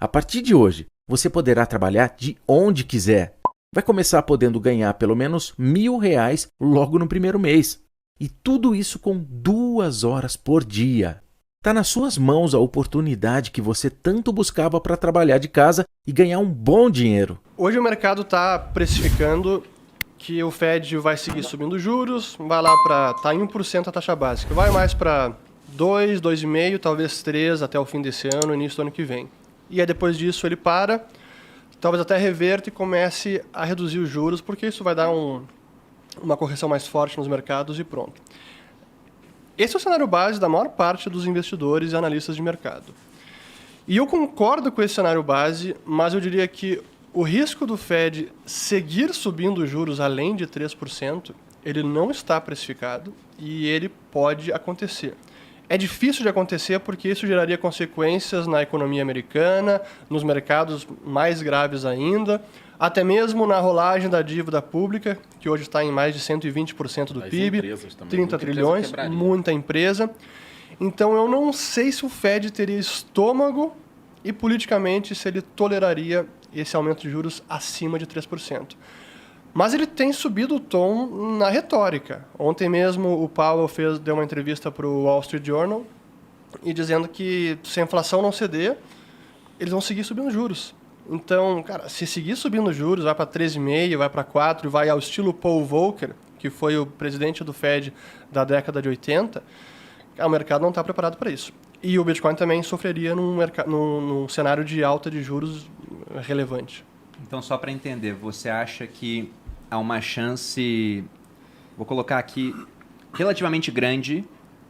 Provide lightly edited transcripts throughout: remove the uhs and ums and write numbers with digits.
A partir de hoje, você poderá trabalhar de onde quiser. Vai começar podendo ganhar pelo menos R$ 1.000 logo no primeiro mês. E tudo isso com 2 horas por dia. Está nas suas mãos a oportunidade que você tanto buscava para trabalhar de casa e ganhar um bom dinheiro. Hoje o mercado está precificando que o Fed vai seguir subindo juros, vai lá para tá em 1% a taxa básica, vai mais para 2, 2,5, talvez 3 até o fim desse ano, início do ano que vem. E aí depois disso ele para, talvez até reverta e comece a reduzir os juros, porque isso vai dar uma correção mais forte nos mercados e pronto. Esse é o cenário base da maior parte dos investidores e analistas de mercado. E eu concordo com esse cenário base, mas eu diria que o risco do Fed seguir subindo os juros além de 3%, ele não está precificado e ele pode acontecer. É difícil de acontecer porque isso geraria consequências na economia americana, nos mercados mais graves ainda, até mesmo na rolagem da dívida pública, que hoje está em mais de 120% do PIB, 30 trilhões, muita empresa. Então eu não sei se o Fed teria estômago e politicamente se ele toleraria esse aumento de juros acima de 3%. Mas ele tem subido o tom na retórica. Ontem mesmo o Powell deu uma entrevista para o Wall Street Journal e dizendo que se a inflação não ceder, eles vão seguir subindo juros. Então, cara, se seguir subindo juros, vai para 3,5, vai para 4, vai ao estilo Paul Volcker, que foi o presidente do Fed da década de 80, o mercado não está preparado para isso. E o Bitcoin também sofreria num cenário de alta de juros relevante. Então, só para entender, você acha que há uma chance, vou colocar aqui, relativamente grande,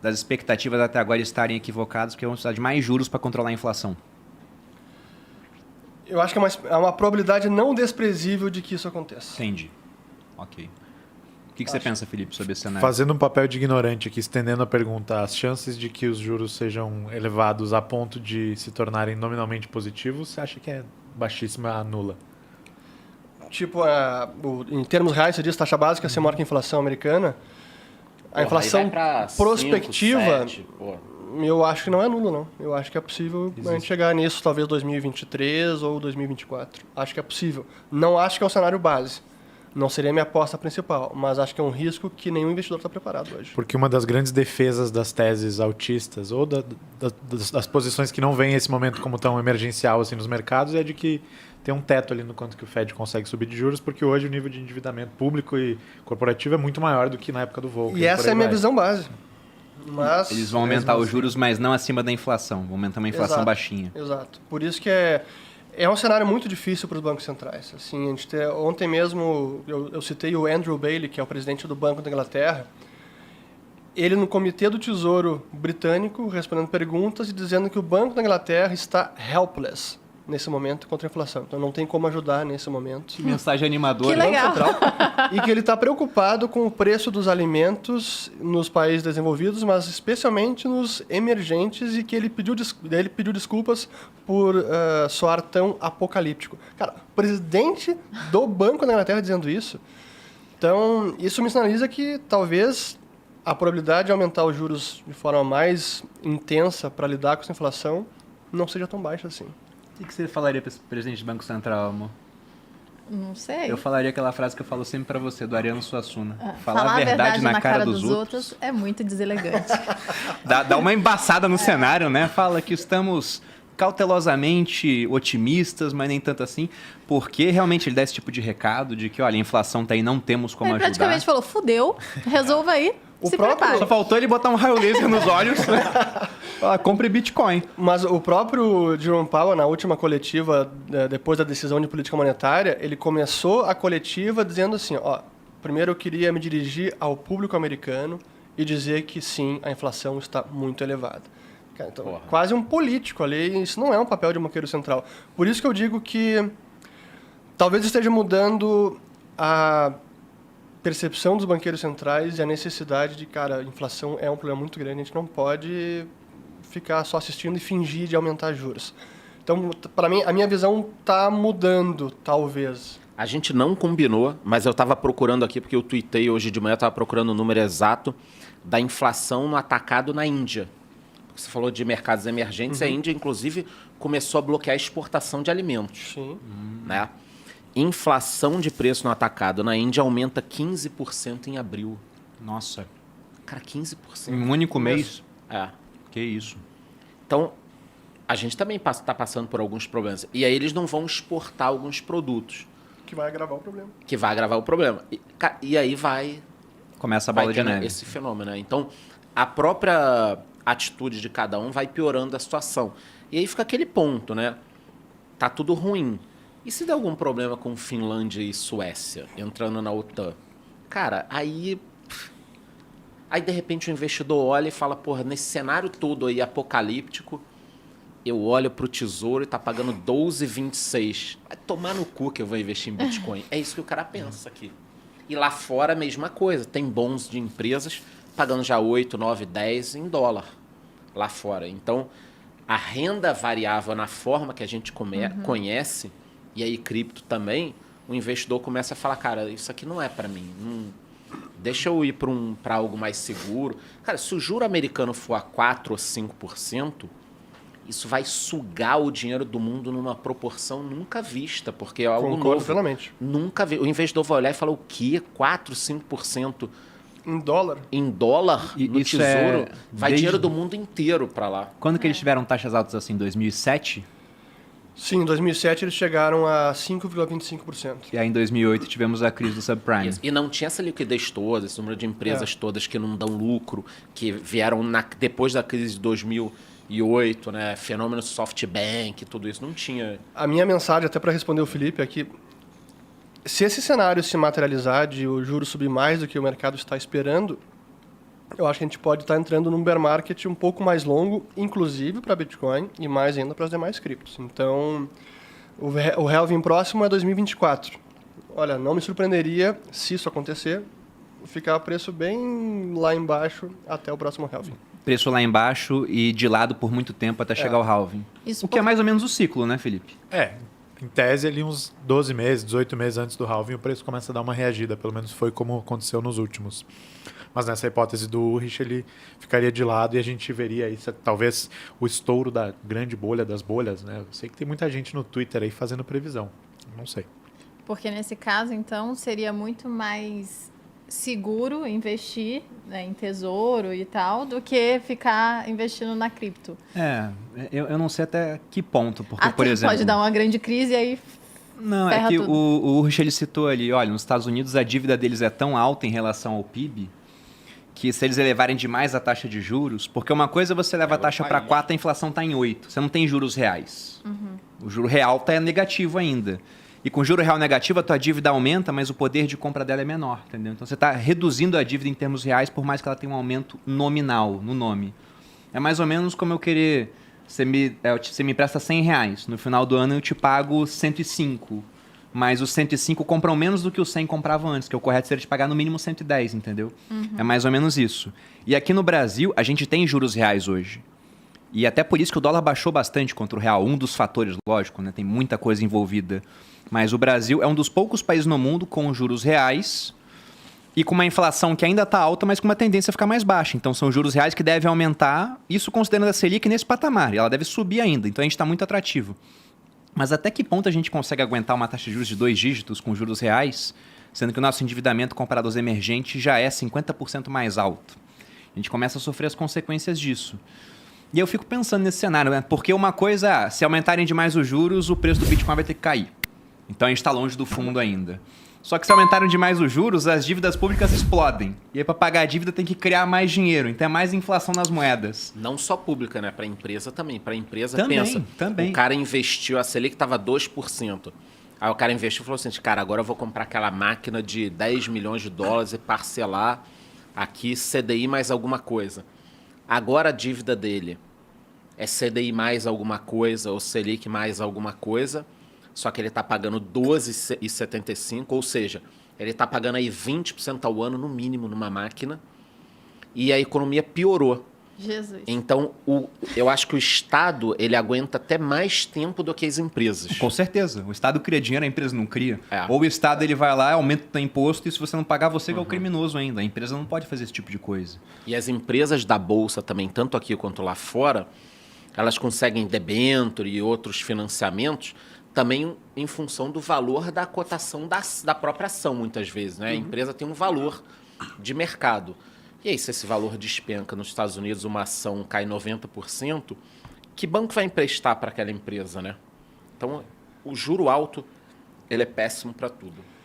das expectativas até agora estarem equivocadas, porque vamos precisar de mais juros para controlar a inflação? Eu acho que é uma probabilidade não desprezível de que isso aconteça. Entendi. Ok. O que você pensa, Felipe, sobre esse cenário? Fazendo um papel de ignorante aqui, estendendo a pergunta, as chances de que os juros sejam elevados a ponto de se tornarem nominalmente positivos, você acha que é baixíssima, nula? Tipo, em termos reais, você diz taxa básica ser maior que a inflação americana. A inflação prospectiva, 5, 7, eu acho que não é nula, não. Eu acho que é possível a gente chegar nisso, talvez 2023 ou 2024. Acho que é possível. Não acho que é o cenário base. Não seria a minha aposta principal, mas acho que é um risco que nenhum investidor está preparado hoje. Porque uma das grandes defesas das teses autistas ou das posições que não veem esse momento como tão emergencial assim nos mercados é de que tem um teto ali no quanto que o Fed consegue subir de juros, porque hoje o nível de endividamento público e corporativo é muito maior do que na época do Volcker. E essa é a minha visão base. Mas eles vão aumentar os juros, mas não acima da inflação. Vão aumentar uma inflação baixinha. Exato. Por isso que é um cenário muito difícil para os bancos centrais. Assim, ontem mesmo eu citei o Andrew Bailey, que é o presidente do Banco da Inglaterra. Ele no Comitê do Tesouro britânico, respondendo perguntas e dizendo que o Banco da Inglaterra está helpless nesse momento contra a inflação. Então não tem como ajudar nesse momento. Que mensagem animadora. Que legal. E que ele está preocupado com o preço dos alimentos nos países desenvolvidos, mas especialmente nos emergentes, e que ele pediu desculpas por soar tão apocalíptico. Cara, presidente do Banco da Inglaterra dizendo isso. Então, isso me sinaliza que talvez a probabilidade de aumentar os juros de forma mais intensa para lidar com essa inflação não seja tão baixa assim. O que você falaria para esse presidente do Banco Central, amor? Não sei. Eu falaria aquela frase que eu falo sempre para você, do Ariano Suassuna. Falar a verdade na cara dos outros é muito deselegante. Dá uma embaçada no cenário, né? Fala que estamos cautelosamente otimistas, mas nem tanto assim, porque realmente ele dá esse tipo de recado de que, olha, a inflação tá aí, não temos como ajudar. Ele praticamente falou, fudeu, resolva aí. Só faltou ele botar um raio laser nos olhos, né? Compre Bitcoin. Mas o próprio Jerome Powell, na última coletiva, depois da decisão de política monetária, ele começou a coletiva dizendo assim, primeiro eu queria me dirigir ao público americano e dizer que sim, a inflação está muito elevada. Então, quase um político ali, isso não é um papel de um banqueiro central. Por isso que eu digo que talvez esteja mudando a percepção dos banqueiros centrais e a necessidade de, a inflação é um problema muito grande, a gente não pode ficar só assistindo e fingir de aumentar juros. Então, para mim, a minha visão está mudando, talvez. A gente não combinou, mas eu estava procurando aqui, porque eu tuitei hoje de manhã, eu estava procurando o número exato da inflação no atacado na Índia. Você falou de mercados emergentes, a Índia, inclusive, começou a bloquear a exportação de alimentos. Sim. Né? Inflação de preço no atacado na Índia aumenta 15% em abril. Nossa. Cara, 15%. Em um único mês? É. Que isso. Então, a gente também está passando por alguns problemas. E aí eles não vão exportar alguns produtos. Que vai agravar o problema. Que vai agravar o problema. E aí Começa a bola vai de tendo neve. esse fenômeno. Né? Então, a própria atitude de cada um vai piorando a situação. E aí fica aquele ponto, né? Tá tudo ruim. E se der algum problema com Finlândia e Suécia entrando na OTAN? Cara, aí de repente o investidor olha e fala, porra, nesse cenário todo aí apocalíptico, eu olho pro Tesouro e tá pagando 12,26. Vai tomar no cu que eu vou investir em Bitcoin. É isso que o cara pensa aqui. E lá fora a mesma coisa. Tem bons de empresas pagando já 8, 9, 10 em dólar lá fora. Então, a renda variável na forma que a gente conhece, e aí cripto também, o investidor começa a falar, cara, isso aqui não é para mim. Deixa eu ir para algo mais seguro. Cara, se o juro americano for a 4 ou 5%, isso vai sugar o dinheiro do mundo numa proporção nunca vista, porque é algo Concordo novo. plenamente. Nunca vi. O investidor vai olhar e falar, o quê? 4, 5%? Em dólar? Em dólar, E no isso Tesouro, é vai desde- dinheiro do mundo inteiro para lá. Quando que eles tiveram taxas altas assim? 2007? Sim, em 2007 eles chegaram a 5,25%. E aí em 2008 tivemos a crise do subprime. E não tinha essa liquidez toda, esse número de empresas todas que não dão lucro, que vieram depois da crise de 2008, né? Fenômeno SoftBank, tudo isso. Não tinha. A minha mensagem, até para responder o Felipe, é que se esse cenário se materializar de o juro subir mais do que o mercado está esperando, eu acho que a gente pode estar entrando num bear market um pouco mais longo, inclusive para Bitcoin e mais ainda para as demais criptos. Então, o halving próximo é 2024. Olha, não me surpreenderia se isso acontecer, ficar preço bem lá embaixo até o próximo halving. Preço lá embaixo e de lado por muito tempo até chegar ao halving. Isso O que é mais ou menos o ciclo, né, Felipe? Em tese, ali uns 12 meses, 18 meses antes do halving, o preço começa a dar uma reagida. Pelo menos foi como aconteceu nos últimos. Mas nessa hipótese do Ulrich, ele ficaria de lado e a gente veria aí, talvez, o estouro da grande bolha das bolhas, né? Eu sei que tem muita gente no Twitter aí fazendo previsão. Não sei. Porque nesse caso, então, seria muito mais seguro investir, né, em tesouro e tal, do que ficar investindo na cripto. Eu não sei até que ponto, porque, por Até exemplo... pode dar uma grande crise e aí Não, é ferra que tudo. o Ulrich, ele citou ali, olha, nos Estados Unidos a dívida deles é tão alta em relação ao PIB que se eles elevarem demais a taxa de juros, porque uma coisa é você leva a taxa para 4, a inflação está em 8, você não tem juros reais. O juro real está negativo ainda. E com juro real negativo, a tua dívida aumenta, mas o poder de compra dela é menor, entendeu? Então você está reduzindo a dívida em termos reais, por mais que ela tenha um aumento nominal no nome. É mais ou menos como eu querer... Você me empresta R$100, no final do ano eu te pago 105, mas os 105 compram menos do que os 100 compravam antes, que o correto seria te pagar no mínimo 110, entendeu? É mais ou menos isso. E aqui no Brasil, a gente tem juros reais hoje. E até por isso que o dólar baixou bastante contra o real. Um dos fatores, lógico, né? Tem muita coisa envolvida. Mas o Brasil é um dos poucos países no mundo com juros reais e com uma inflação que ainda está alta, mas com uma tendência a ficar mais baixa. Então são juros reais que devem aumentar, isso considerando a Selic nesse patamar. E ela deve subir ainda, então a gente está muito atrativo. Mas até que ponto a gente consegue aguentar uma taxa de juros de 2 dígitos com juros reais, sendo que o nosso endividamento comparado aos emergentes já é 50% mais alto? A gente começa a sofrer as consequências disso. E eu fico pensando nesse cenário, né? Porque uma coisa, se aumentarem demais os juros, o preço do Bitcoin vai ter que cair. Então a gente está longe do fundo ainda. Só que se aumentarem demais os juros, as dívidas públicas explodem. E aí para pagar a dívida tem que criar mais dinheiro. Então é mais inflação nas moedas. Não só pública, né? Para a empresa também. Para a empresa, Também, pensa. também. O cara investiu, a Selic estava 2%. Aí o cara investiu e falou assim, cara, agora eu vou comprar aquela máquina de 10 milhões de dólares e parcelar aqui CDI mais alguma coisa. Agora a dívida dele é CDI mais alguma coisa ou Selic mais alguma coisa, só que ele está pagando 12,75, ou seja, ele está pagando aí 20% ao ano no mínimo numa máquina e a economia piorou. Jesus. Então, eu acho que o Estado ele aguenta até mais tempo do que as empresas. Com certeza. O Estado cria dinheiro, a empresa não cria. É. Ou o Estado ele vai lá, aumenta o imposto e se você não pagar, você que é o criminoso ainda. A empresa não pode fazer esse tipo de coisa. E as empresas da Bolsa também, tanto aqui quanto lá fora, elas conseguem debênture e outros financiamentos também em função do valor da cotação da própria ação, muitas vezes, né? A empresa tem um valor de mercado. E aí, se esse valor despenca nos Estados Unidos, uma ação cai 90%, que banco vai emprestar para aquela empresa, né? Então, o juro alto, ele é péssimo para tudo.